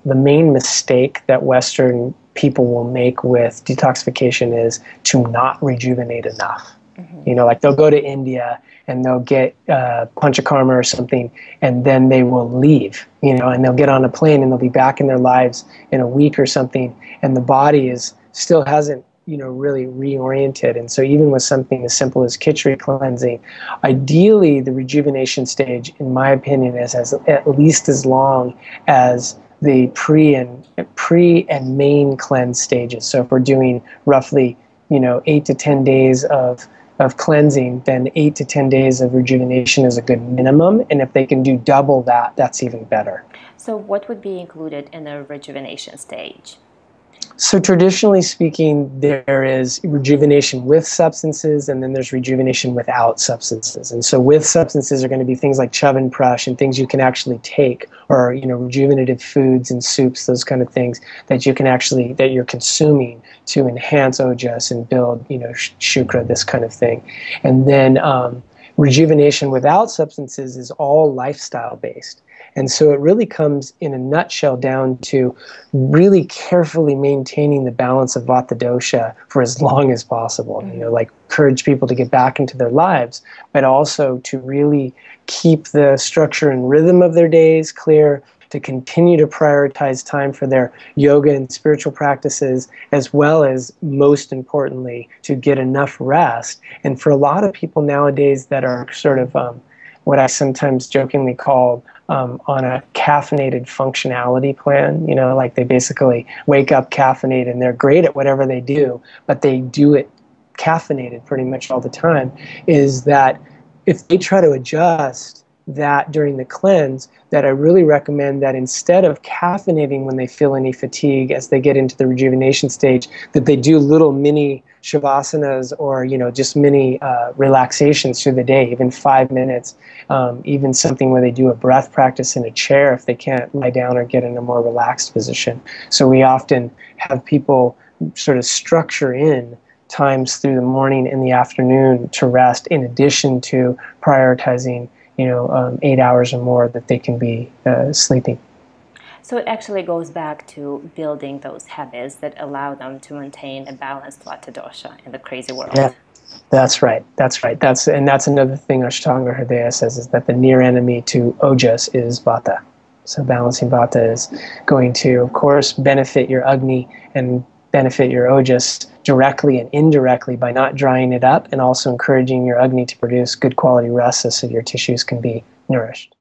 the main mistake that Western people will make with detoxification is to not rejuvenate enough. You know, like they'll go to India and they'll get panchakarma or something, and then they will leave, you know, and they'll get on a plane and they'll be back in their lives in a week or something, and the body is still hasn't, you know, really reoriented. And so even with something as simple as khichdi cleansing, ideally the rejuvenation stage, in my opinion, is at least as long as the pre and main cleanse stages. So if we're doing roughly, you know, 8 to 10 days of cleansing, then 8 to 10 days of rejuvenation is a good minimum. And if they can do double that, that's even better. So what would be included in the rejuvenation stage? So traditionally speaking, there is rejuvenation with substances, and then there's rejuvenation without substances. And so with substances are going to be things like Chyavanprash and things you can actually take, or, you know, rejuvenative foods and soups, those kind of things that you can actually, that you're consuming to enhance ojas and build, you know, shukra, this kind of thing. And then rejuvenation without substances is all lifestyle based. And so it really comes in a nutshell down to really carefully maintaining the balance of Vata dosha for as long as possible. You know, like encourage people to get back into their lives, but also to really keep the structure and rhythm of their days clear, to continue to prioritize time for their yoga and spiritual practices, as well as, most importantly, to get enough rest. And for a lot of people nowadays that are sort of what I sometimes jokingly call on a caffeinated functionality plan, you know, like they basically wake up caffeinated and they're great at whatever they do, but they do it caffeinated pretty much all the time, is that if they try to adjust that during the cleanse, that I really recommend that instead of caffeinating when they feel any fatigue as they get into the rejuvenation stage, that they do little mini shavasanas or, you know, just mini relaxations through the day, even 5 minutes, even something where they do a breath practice in a chair if they can't lie down or get in a more relaxed position. So we often have people sort of structure in times through the morning and the afternoon to rest, in addition to prioritizing, you know, 8 hours or more that they can be sleeping. So it actually goes back to building those habits that allow them to maintain a balanced Vata dosha in the crazy world. Yeah, that's right. That's right. That's another thing Ashtanga Hridaya says, is that the near enemy to ojas is Vata. So balancing Vata is going to, of course, benefit your Agni and benefit your ojas directly and indirectly by not drying it up, and also encouraging your Agni to produce good quality rasa so your tissues can be nourished.